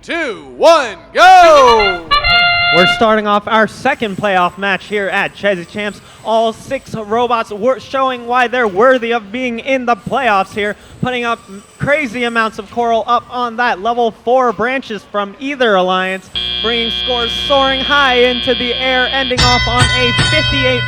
2, 1, go! We're starting off our second playoff match here at Chezy Champs. All 6 robots were showing why they're worthy of being in the playoffs here, putting up crazy amounts of coral up on that level 4 branches from either alliance, bringing scores soaring high into the air, ending off on a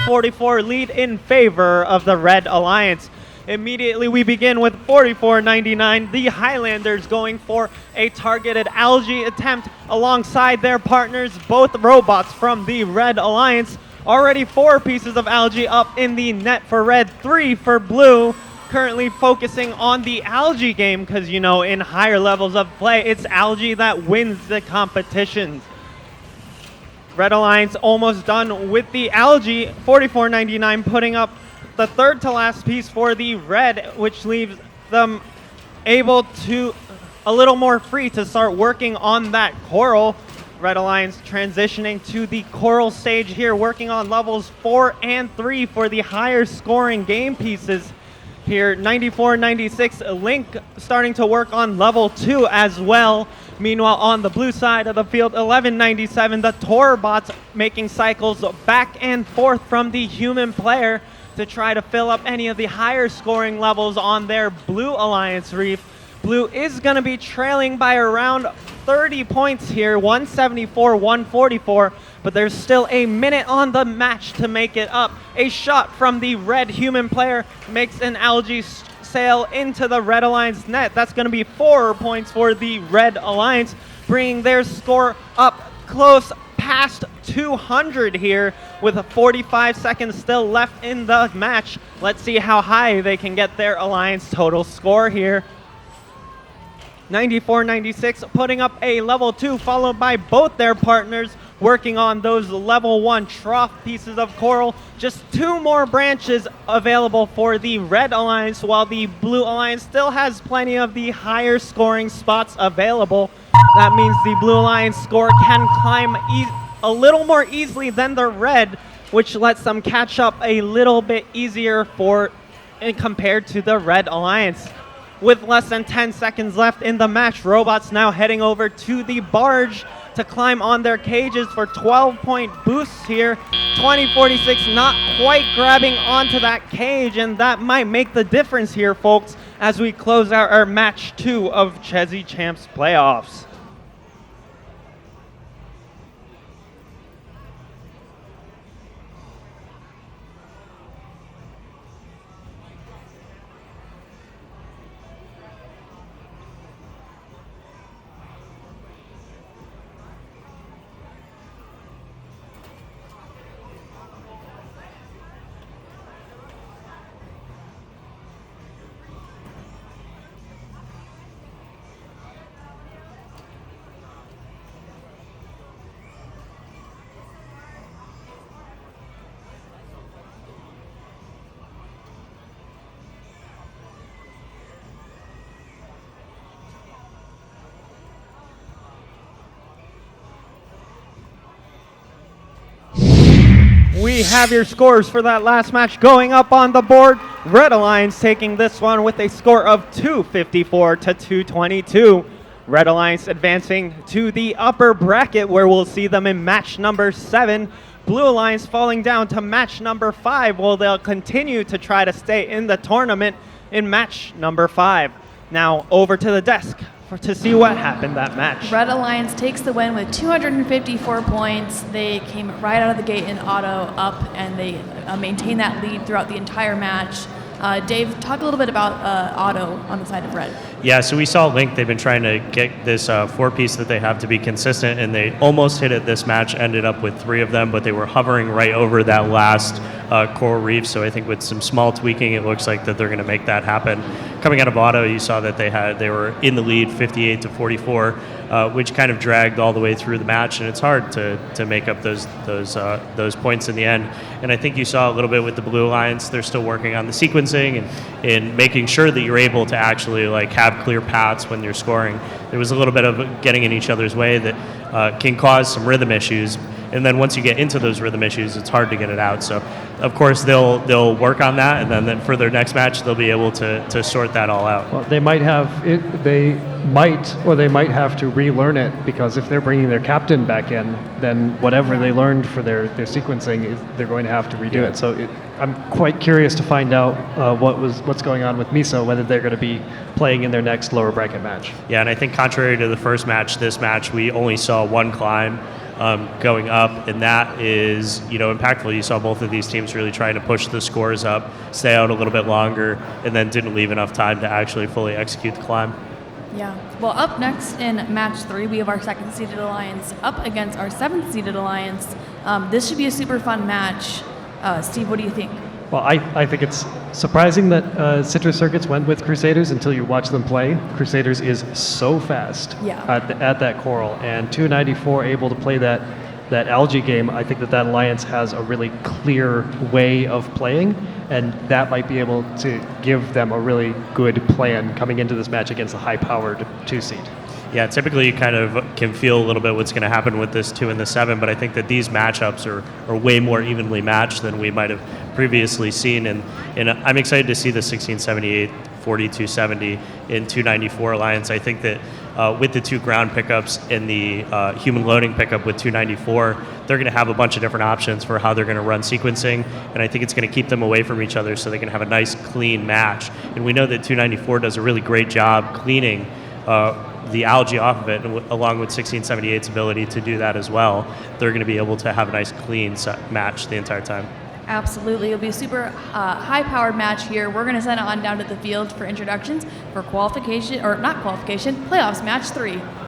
58-44 lead in favor of the Red Alliance. Immediately we begin with 44.99, the Highlanders going for a targeted algae attempt alongside their partners, both robots from the Red Alliance. Already 4 pieces of algae up in the net for red, 3 for blue. Currently focusing on the algae game because, you know, in higher levels of play, it's algae that wins the competitions. Red Alliance almost done with the algae, 44.99 putting up the third to last piece for the red, which leaves them able to a little more free to start working on that coral. Red Alliance transitioning to the coral stage here, working on levels 4 and 3 for the higher scoring game pieces here. 94-96 Link starting to work on level 2 as well. Meanwhile, on the blue side of the field, 11.97, the Torbots making cycles back and forth from the human player to try to fill up any of the higher scoring levels on their blue alliance reef. Blue is going to be trailing by around 30 points here, 174-144, but there's still a minute on the match to make it up. A shot from the red human player makes an algae sail into the Red Alliance net. That's going to be 4 points for the Red Alliance, bringing their score up close past 200 here with 45 seconds still left in the match. Let's see how high they can get their alliance total score here. 94-96 putting up a level 2, followed by both their partners working on those level 1 trough pieces of coral. Just 2 more branches available for the Red Alliance, while the Blue Alliance still has plenty of the higher scoring spots available. That means the Blue Alliance score can climb a little more easily than the red, which lets them catch up a little bit easier compared to the Red Alliance. With less than 10 seconds left in the match, robots now heading over to the barge to climb on their cages for 12-point boosts here. 2046 not quite grabbing onto that cage, and that might make the difference here, folks, as we close out our match 2 of Chezy Champs playoffs. We have your scores for that last match going up on the board. Red Alliance taking this one with a score of 254 to 222. Red Alliance advancing to the upper bracket where we'll see them in match number 7. Blue Alliance falling down to match number 5 while they'll continue to try to stay in the tournament in match number 5. Now over to the desk to see what happened that match. Red Alliance takes the win with 254 points. They came right out of the gate in auto up, and they maintained that lead throughout the entire match. Dave, talk a little bit about auto on the side of red. Yeah, so we saw Link. They've been trying to get this 4-piece that they have to be consistent, and they almost hit it this match, ended up with 3 of them, but they were hovering right over that last coral reef. So I think with some small tweaking, it looks like that they're going to make that happen. Coming out of auto, you saw that they were in the lead 58 to 44, which kind of dragged all the way through the match, and it's hard to make up those points in the end. And I think you saw a little bit with the Blue Alliance. They're still working on the sequencing and making sure that you're able to actually have clear paths when you're scoring. There was a little bit of getting in each other's way that can cause some rhythm issues. And then once you get into those rhythm issues, it's hard to get it out. So, of course, they'll work on that, and then for their next match, they'll be able to sort that all out. Well, they might have to relearn it, because if they're bringing their captain back in, then whatever they learned for their sequencing, they're going to have to redo it. So I'm quite curious to find out what's going on with Miso, whether they're going to be playing in their next lower bracket match. Yeah, and I think contrary to the first match, this match we only saw one climb going up, and that is impactful. You saw both of these teams really trying to push the scores up, stay out a little bit longer, and then didn't leave enough time to actually fully execute the climb. Yeah. Well, up next in match 3, we have our 2nd seeded alliance up against our 7th seeded alliance. This should be a super fun match. Steve, what do you think? Well, I think it's surprising that Citrus Circuits went with Crusaders until you watch them play. Crusaders is so fast at that Coral, and 294 able to play that algae game. I think that alliance has a really clear way of playing, and that might be able to give them a really good plan coming into this match against a high-powered 2 seed. Yeah, typically you kind of can feel a little bit what's going to happen with this 2 and the 7, but I think that these matchups are way more evenly matched than we might have previously seen, and I'm excited to see the 1678, 4270 in 294 alliance. I think that with the 2 ground pickups and the human loading pickup with 294, they're going to have a bunch of different options for how they're going to run sequencing, and I think it's going to keep them away from each other so they can have a nice clean match. And we know that 294 does a really great job cleaning the algae off of it, and along with 1678's ability to do that as well, they're going to be able to have a nice clean match the entire time. Absolutely. It'll be a super high-powered match here. We're going to send it on down to the field for introductions for playoffs match 3.